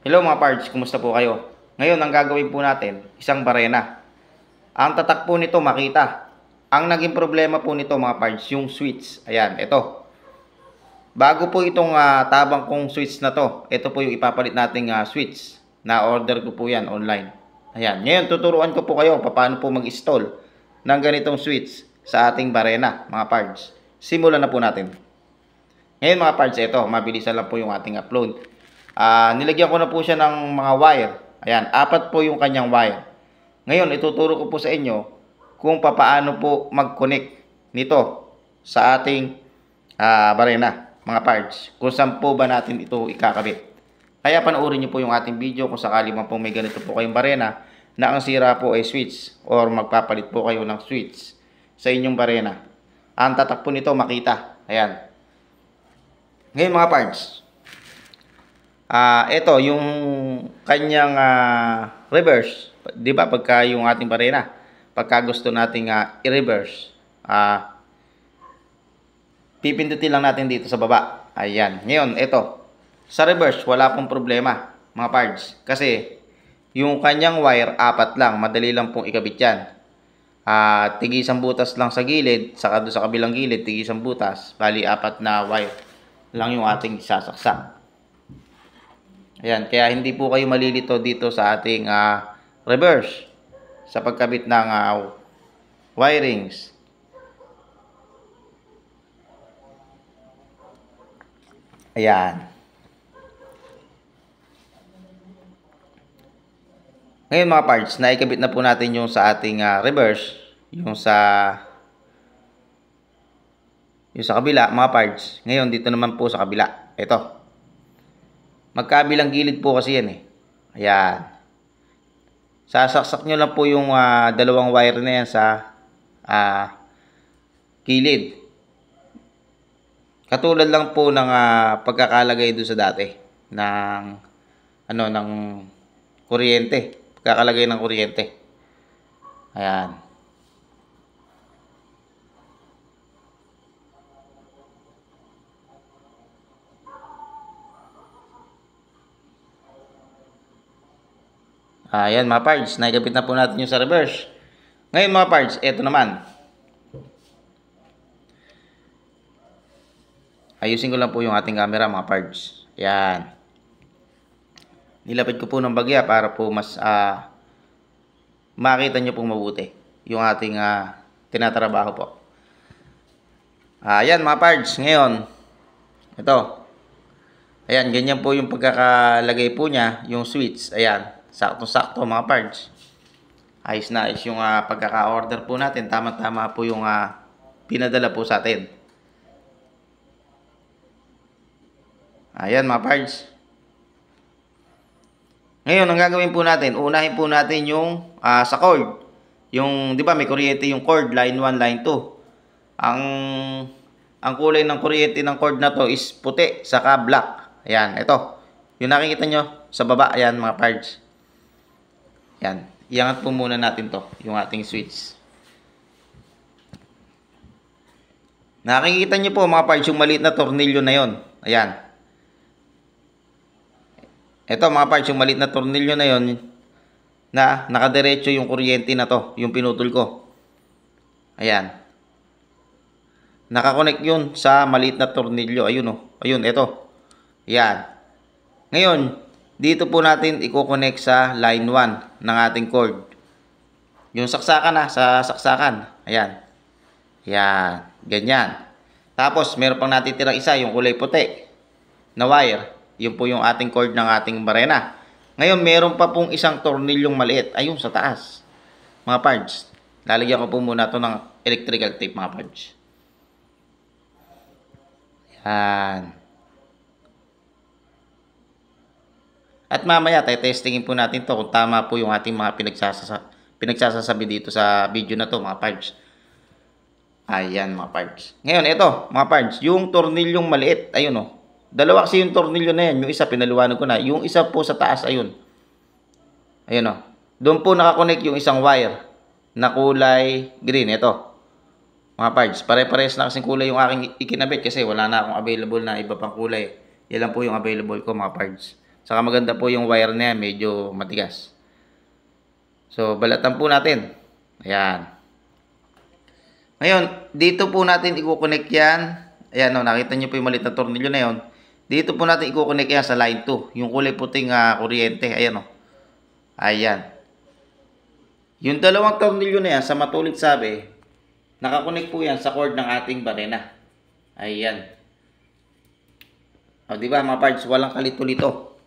Hello mga parts, kumusta po kayo? Ngayon, ang gagawin po natin, isang barena. Ang tatak po nito makita. Ang naging problema po nito mga parts, yung switch. Ayan, ito. Bago po itong tabang kong switch na to, ito po yung ipapalit nating switch. Na-order ko po yan online. Ayan, ngayon tuturuan ko po kayo paano po mag-install ng ganitong switch sa ating barena, mga parts. Simulan na po natin. Ngayon mga parts, ito, mabilisan lang po yung ating upload. Nilagyan ko na po siya ng mga wire. Ayan, 4 po yung kanyang wire. Ngayon, ituturo ko po sa inyo kung paano po mag-connect nito sa ating barena, mga parts. Kung saan po ba natin ito ikakabit. Kaya panoorin nyo po yung ating video kung sakali man po may ganito po kayong barena na ang sira po ay switch or magpapalit po kayo ng switch sa inyong barena. Ang tatak po nito makita. Ayan. Ngayon mga parts, ito yung kanyang reverse. Di ba pagka yung ating barena, pagka gusto nating i-reverse, pipindutin lang natin dito sa baba. Ayan. Ngayon, ito. Sa reverse, wala pong problema, mga parts. Kasi, yung kanyang wire, 4 lang. Madali lang pong ikabit yan. Tigisang butas lang sa gilid, saka doon sa kabilang gilid, tigisang butas. Bali, 4 na wire lang yung ating sasaksak. Ayan, kaya hindi po kayo malilito dito sa ating reverse sa pagkabit ng wirings. Ayan. Ngayon mga parts, naikabit na po natin yung sa ating reverse, yung sa kabila, mga parts. Ngayon, dito naman po sa kabila. Ito. Magkabilang gilid po kasi yan eh. Ayan. Sasaksak nyo lang po yung dalawang wire na yan sa gilid. Katulad lang po ng pagkakalagay doon sa dati ng ng kuryente. Pagkakalagay ng kuryente. Ayan. Ayan mga parts, naikabit na po natin yung sa reverse. Ngayon mga parts, eto naman. Ayusin ko lang po yung ating camera mga parts. Ayan. Nilapit ko po ng bagya para po mas makita nyo pong mabuti yung ating tinatrabaho po. Ayan mga parts, ngayon. Ito. Ayan, ganyan po yung pagkakalagay po niya, yung switch. Ayan. Sakto-sakto mga parts. Ayos na ayos yung pagkaka-order po natin. Tama-tama po yung pinadala po sa atin. Ayan mga parts. Ngayon, ang gagawin po natin, unahin po natin yung sa cord. Yung, di ba may kuryente yung cord, line 1, line 2. Ang kulay ng kuryente ng cord na to is puti, saka black. Ayan, ito. Yung nakikita nyo sa baba, ayan mga parts. Yan. Iangat po muna natin to, yung ating switch. Nakikita nyo po mga parts, yung maliit na tornilyo na yon. Ayan. Ito mga parts, yung maliit na tornilyo na yon, na nakadiretso yung kuryente na to, yung pinutol ko. Ayan. Nakakonect yun sa maliit na tornilyo. Ayun o. Ayun, ito. Ayan. Ngayon, dito po natin i-connect sa line 1 ng ating cord. Yung saksakan sa saksakan. Ayan. Ayan. Ganyan. Tapos, meron pang natitirang isa, yung kulay puti na wire. Yun po yung ating cord ng ating barena. Ngayon, meron pa pong isang tornilyong maliit. Ayun, sa taas. Mga parts. Lalagyan ko po muna ito ng electrical tape, mga parts. Ayan. At mamaya, testingin po natin to kung tama po yung ating mga pinagsasasabi dito sa video na to, mga parts. Ayan, mga parts. Ngayon, ito, mga parts, yung tornilyong maliit, ayun o. Dalawa kasi yung tornilyo na yan. Yung isa, pinaliwanag ko na. Yung isa po sa taas, ayun. Ayun o. Doon po nakakonect yung isang wire na kulay green. Ito. Mga parts, pare-pares na kasing kulay yung aking ikinabit kasi wala na akong available na iba pang kulay. Yan lang po yung available ko, mga parts. Saka maganda po yung wire niya, medyo matigas. So, balatan po natin. Ayan. Ngayon, dito po natin i-connect yan. Ayan, no, nakita nyo po yung maliit na tornilyo na yun. Dito po natin i-connect yan sa line 2. Yung kulay puting kuryente. Ayan, no. Ayan. Yung dalawang tornilyo na yan, sa matulit sabi, nakakonect po yan sa cord ng ating barena. Ayan. O, diba mga parts, walang kalito-lito.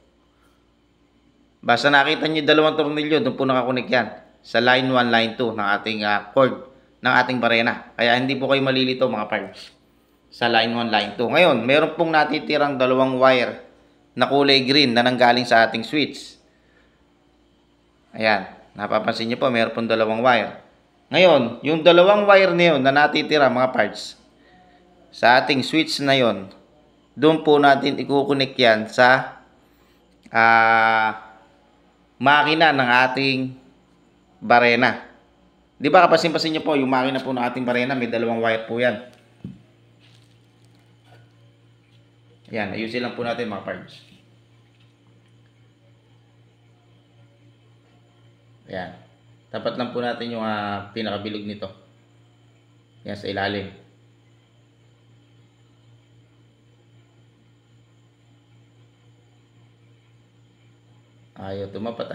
Basta nakita nyo yung dalawang tornilyo, doon po nakakonect yan. Sa line 1, line 2 ng ating cord ng ating barena. Kaya hindi po kayo malilito mga parts. Sa line 1, line 2. Ngayon, meron pong natitirang dalawang wire na kulay green na nanggaling sa ating switch. Ayan. Napapansin nyo po, meron pong dalawang wire. Ngayon, yung dalawang wire na yun na natitira mga parts sa ating switch na yun, doon po natin i-connect yan sa makina ng ating barena. Di ba kapasin-pasin nyo po, yung makina po ng ating barena, may dalawang wire po yan. Yan, ayusin lang po natin mga parts. Yan. Tapat lang po natin yung pinakabilog nito. Yan, sa ilalim. Ayaw tumapat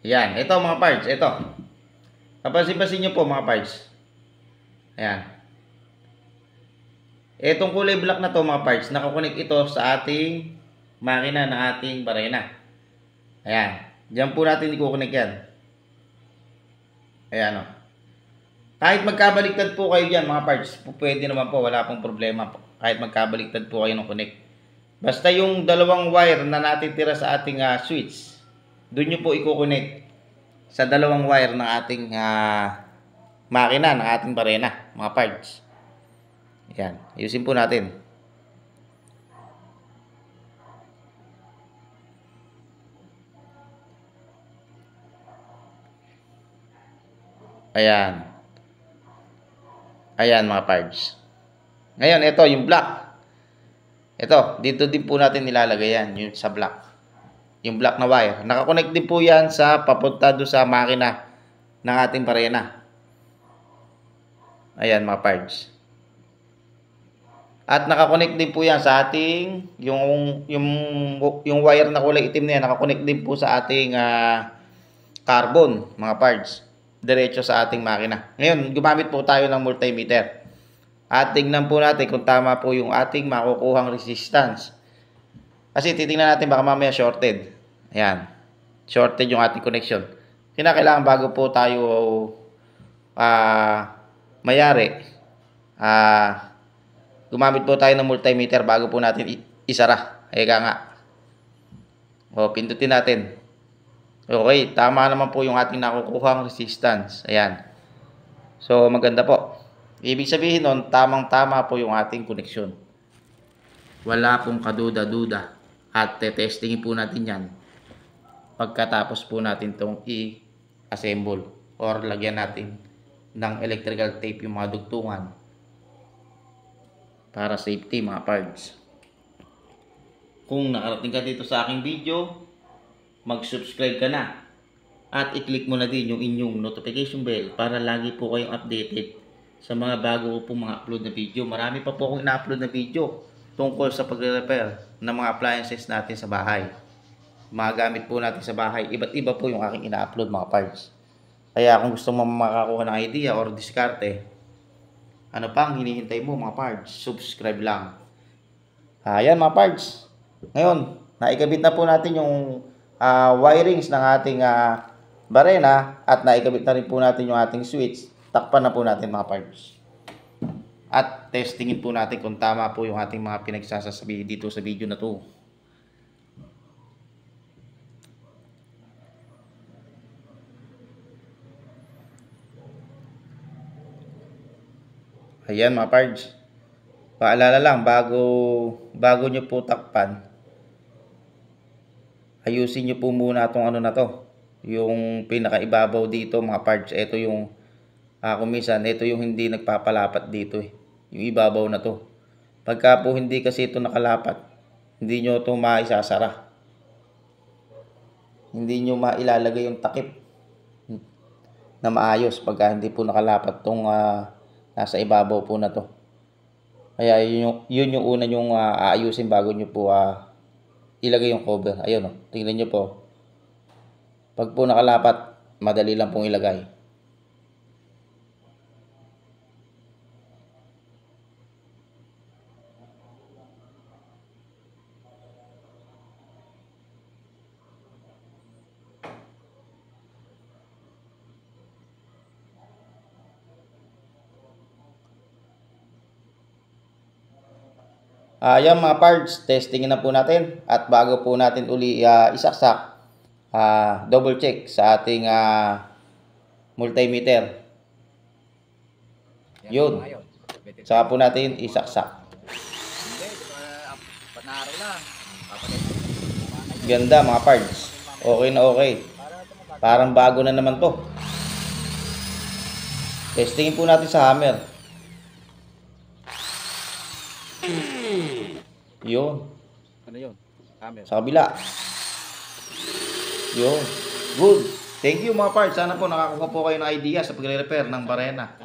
Yan, ito mga parts, ito. Kapansin-pansin nyo po mga parts. Ayan. Etong kulay black na to mga parts, nakakonect ito sa ating makina ng ating barena. Ayan. Diyan po natin i-connect yan. Ayan o. Kahit magkabaliktad po kayo dyan mga parts, pwede naman po, wala pong problema po. Kahit magkabaliktad po kayo ng connect. Basta yung dalawang wire na natitira sa ating switch, doon nyo po i-connect sa dalawang wire ng ating makina, ng ating barena, mga parts. Ayan, ayusin po natin. Ayan. Ayan mga parts. Ngayon, ito yung black. Ito, dito din po natin nilalagay yan, yung sa black. Yung black na wire. Nakakonect din po yan sa papunta doon sa makina ng ating barena. Ayan mga parts. At nakakonect din po yan sa ating, yung wire na kulay itim na yan, nakakonect din po sa ating carbon, mga parts. Diretso sa ating makina. Ngayon, gumamit po tayo ng multimeter. At tingnan po natin kung tama po yung ating makukuhang resistance. Kasi titingnan natin baka mamaya shorted. Ayan. Shorted yung ating connection. Kinakailangan bago po tayo mayari. Gumamit po tayo ng multimeter bago po natin isara. Eka nga. O, pindutin natin. Okay, tama naman po yung ating nakukuhang resistance. Ayan. So, maganda po. Ibig sabihin nun, tamang-tama po yung ating koneksyon. Wala pong kaduda-duda. At testingin po natin yan pagkatapos po natin itong i-assemble or lagyan natin ng electrical tape yung mga dugtungan para safety mga parts. Kung nakarating ka dito sa aking video, mag-subscribe ka na at i-click mo na din yung inyong notification bell para lagi po kayong updated sa mga bago ko pong mga upload na video. Marami pa po akong ina-upload na video tungkol sa pagre-repair ng mga appliances natin sa bahay. Mga gamit po natin sa bahay, iba't iba po yung aking ina-upload mga parts. Kaya kung gusto mo makakuha ng idea or diskarte, ano pang hinihintay mo mga parts? Subscribe lang. Ayan mga parts. Ngayon, naikabit na po natin yung wirings ng ating barena at naikabit na rin po natin yung ating switch. Takpan na po natin mga parts. At testingin po natin kung tama po yung ating mga pinagsasabi dito sa video na to. Ayan mga parts. Paalala lang, bago nyo po takpan, ayusin nyo po muna itong ano na to. Yung pinakaibabaw dito mga parts. Ito yung, kung minsan, ito yung hindi nagpapalapat dito eh. Yung ibabaw na to. Pagka po hindi kasi ito nakalapat, hindi nyo ito maisasara. Hindi nyo mailalagay yung takip na maayos pagka hindi po nakalapat tong nasa ibabaw po na to. Kaya yun yung una yung aayusin bago nyo po ilagay yung cover. Ayun, tingnan nyo po. Pag po nakalapat, madali lang pong ilagay. Yan mga parts, testingin na po natin. At bago po natin uli isaksak, double check sa ating multimeter. Yun. Saka po natin isaksak. Ganda mga parts. Okay na okay. Parang bago na naman to. Testingin po natin sa hammer. Yun. Ano yun? Hammer. Sa kabila. Yun. Good. Thank you mga parts. Sana po nakakuha po kayo ng idea sa pagre-repair ng barena.